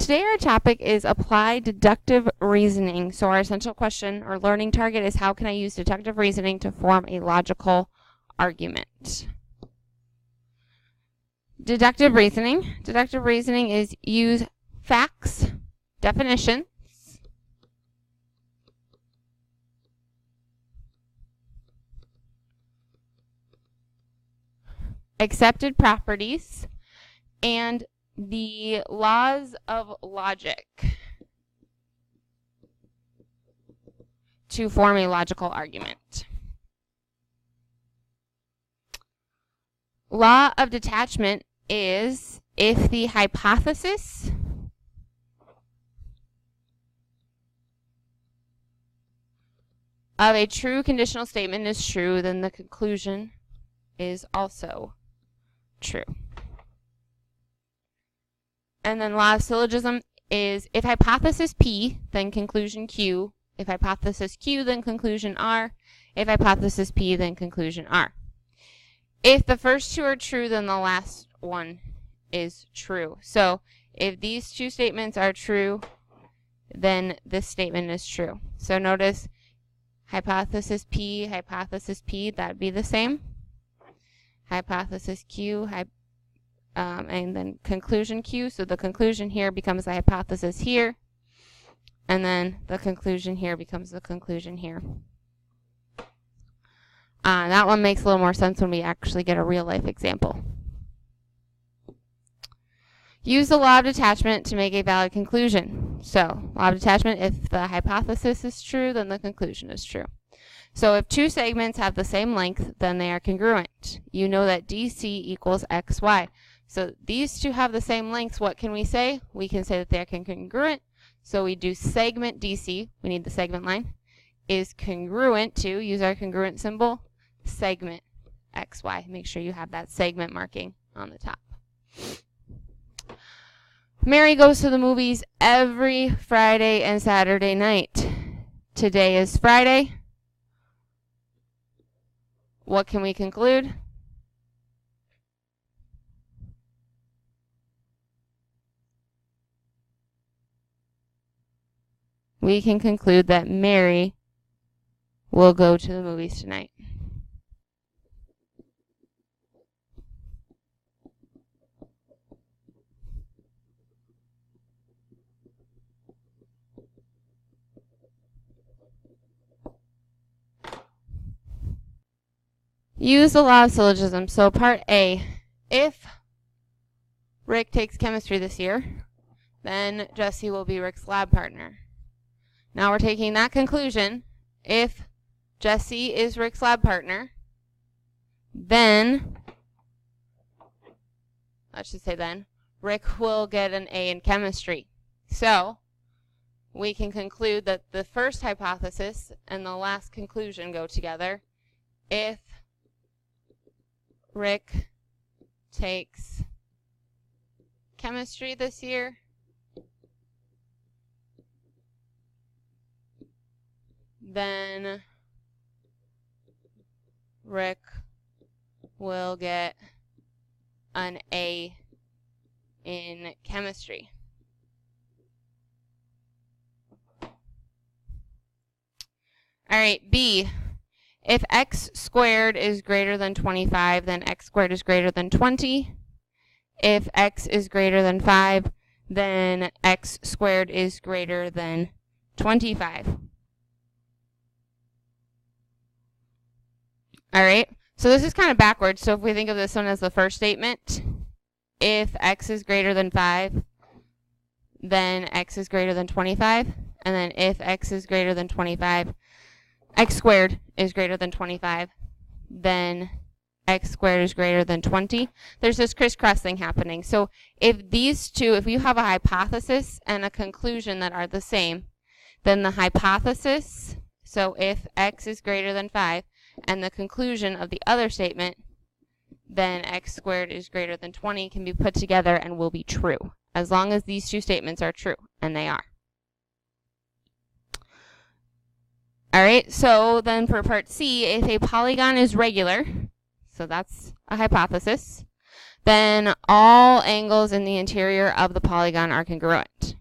today our topic is apply deductive reasoning. So our essential question or learning target is how can I use deductive reasoning to form a logical argument? Deductive reasoning. Deductive reasoning is use facts, definitions, accepted properties, and the laws of logic to form a logical argument. Law of detachment is if the hypothesis of a true conditional statement is true, then the conclusion is also true. And then law of syllogism is if hypothesis P, then conclusion Q. If hypothesis Q, then conclusion R. If hypothesis P, then conclusion R. If the first two are true, then the last one is true. So if these two statements are true, then this statement is true. So notice hypothesis P, that'd be the same. Hypothesis Q, and then conclusion Q. So the conclusion here becomes the hypothesis here. And then the conclusion here becomes the conclusion here. That one makes a little more sense when we actually get a real life example. Use the law of detachment to make a valid conclusion. So, law of detachment, if the hypothesis is true, then the conclusion is true. So if two segments have the same length, then they are congruent. You know that DC equals XY. So these two have the same lengths. What can we say? We can say that they are congruent. So we do segment DC, we need the segment line, is congruent to, use our congruent symbol, segment XY. Make sure you have that segment marking on the top. Mary goes to the movies every Friday and Saturday night. Today is Friday. What can we conclude? We can conclude that Mary will go to the movies tonight. Use the law of syllogism. So part A, if Rick takes chemistry this year, then Jesse will be Rick's lab partner. Now we're taking that conclusion. If Jesse is Rick's lab partner, then, let's just say then, Rick will get an A in chemistry. So we can conclude that the first hypothesis and the last conclusion go together. If Rick takes chemistry this year, then Rick will get an A in chemistry. All right, B. If x squared is greater than 25, then x squared is greater than 20. If x is greater than 5, then x squared is greater than 25. All right, so this is kind of backwards. So if we think of this one as the first statement, if x is greater than 5, then x is greater than 25. And then if x is greater than 25, x squared is greater than 25, then x squared is greater than 20. There's this crisscross thing happening. So if these two, if you have a hypothesis and a conclusion that are the same, then the hypothesis, so if x is greater than 5, and the conclusion of the other statement, then x squared is greater than 20, can be put together and will be true, as long as these two statements are true, and they are. All right, so then for part C, if a polygon is regular, so that's a hypothesis, then all angles in the interior of the polygon are congruent.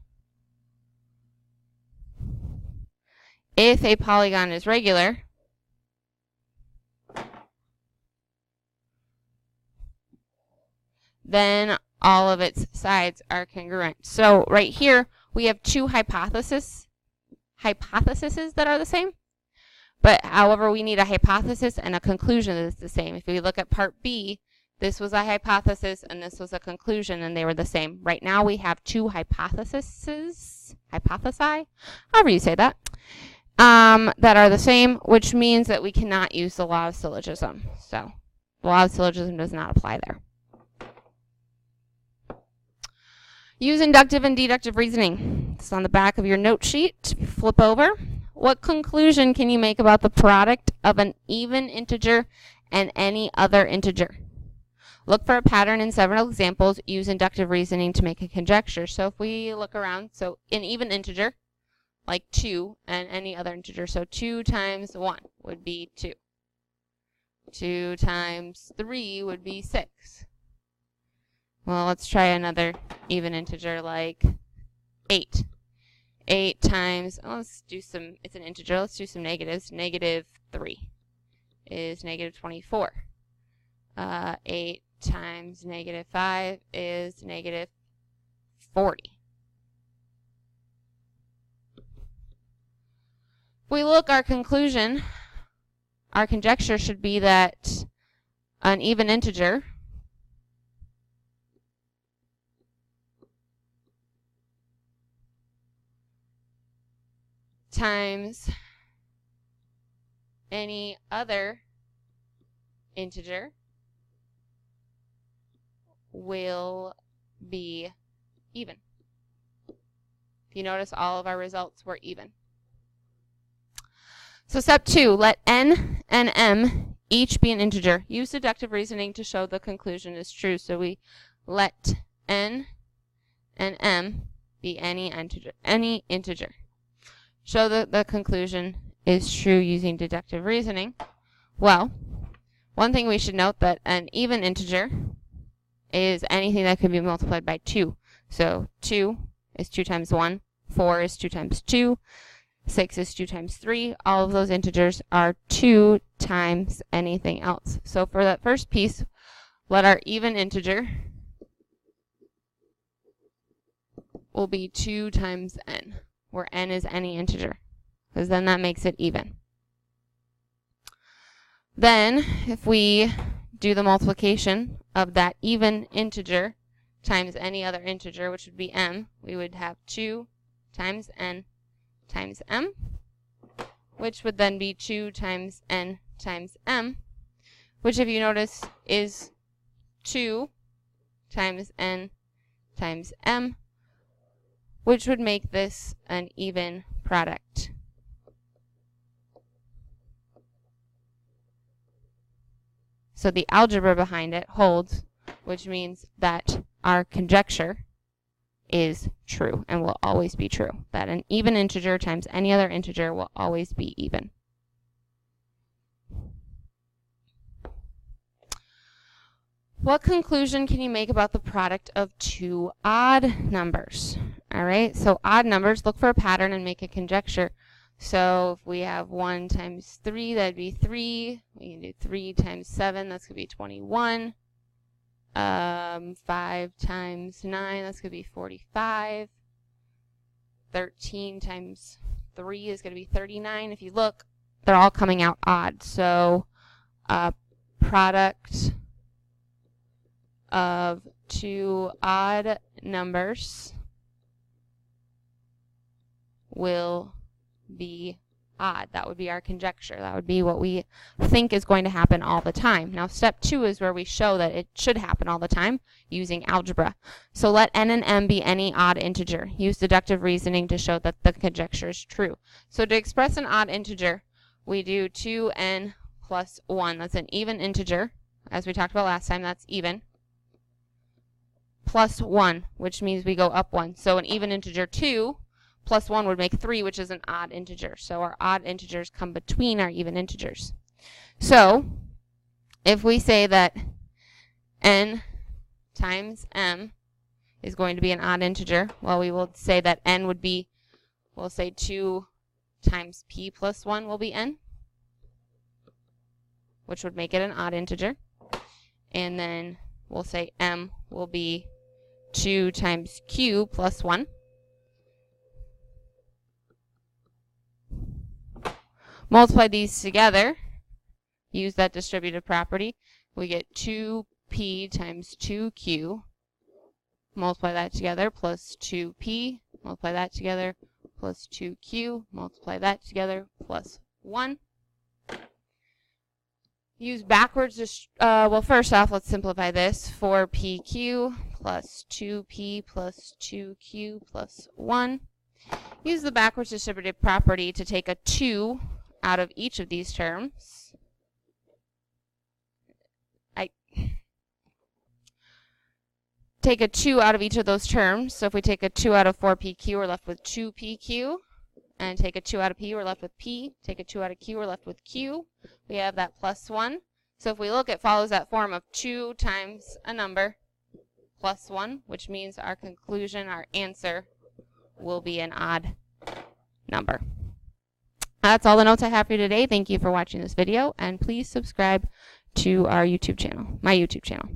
if a polygon is regular, then all of its sides are congruent. So right here, we have two hypotheses that are the same. But however, we need a hypothesis and a conclusion that is the same. If we look at part B, this was a hypothesis and this was a conclusion, and they were the same. Right now we have two hypothesi, however you say that, that are the same, which means that we cannot use the law of syllogism. So the law of syllogism does not apply there. Use inductive and deductive reasoning. It's on the back of your note sheet. Flip over. What conclusion can you make about the product of an even integer and any other integer? Look for a pattern in several examples. Use inductive reasoning to make a conjecture. So if we look around, so an even integer, like 2, and any other integer, so 2 times 1 would be 2. 2 times 3 would be 6. Well, let's try another even integer like 8. 8 times, oh, let's do some, it's an integer, let's do some negatives. Negative 3 is negative 24. 8 times negative 5 is negative 40. If we look, our conclusion, our conjecture should be that an even integer times any other integer will be even. If you notice, all of our results were even. So step 2, let n and m each be an integer. Use deductive reasoning to show the conclusion is true. So we let n and m be any integer. Show that the conclusion is true using deductive reasoning. Well, one thing we should note that an even integer is anything that can be multiplied by 2. So 2 is 2 times 1, 4 is 2 times 2, 6 is 2 times 3. All of those integers are 2 times anything else. So for that first piece, let our even integer will be 2 times n, where n is any integer, because then that makes it even. Then, if we do the multiplication of that even integer times any other integer, which would be m, we would have 2 times n times m, which would then be 2 times n times m, which, if you notice, is 2 times n times m, which would make this an even product. So the algebra behind it holds, which means that our conjecture is true and will always be true. That an even integer times any other integer will always be even. What conclusion can you make about the product of two odd numbers? All right, so odd numbers, look for a pattern and make a conjecture. So if we have 1 times 3, that'd be 3. We can do 3 times 7, that's going to be 21. 5 times 9, that's going to be 45. 13 times 3 is going to be 39. If you look, they're all coming out odd. So product of two odd numbers will be odd. That would be our conjecture. That would be what we think is going to happen all the time. Now step 2 is where we show that it should happen all the time using algebra. So let n and m be any odd integer. Use deductive reasoning to show that the conjecture is true. So to express an odd integer, we do 2n plus 1. That's an even integer. As we talked about last time, that's even. Plus 1, which means we go up 1. So an even integer 2 plus 1 would make 3, which is an odd integer. So our odd integers come between our even integers. So if we say that n times m is going to be an odd integer, well, we will say that n would be, we'll say 2 times p plus 1 will be n, which would make it an odd integer. And then we'll say m will be 2 times q plus 1. Multiply these together, use that distributive property, we get 2p times 2q, multiply that together, plus 2p, multiply that together, plus 2q, multiply that together, plus 1. Use backwards, well, first off, let's simplify this. 4pq plus 2p plus 2q plus 1. Use the backwards distributive property to take a 2 out of each of these terms. Take a 2 out of each of those terms. So if we take a 2 out of 4pq, we're left with 2pq. And take a 2 out of p, we're left with p. Take a 2 out of q, we're left with q. We have that plus 1. So if we look, it follows that form of 2 times a number plus 1, which means our conclusion, our answer, will be an odd number. That's all the notes I have for you today. Thank you for watching this video, and please subscribe to our YouTube channel, my YouTube channel.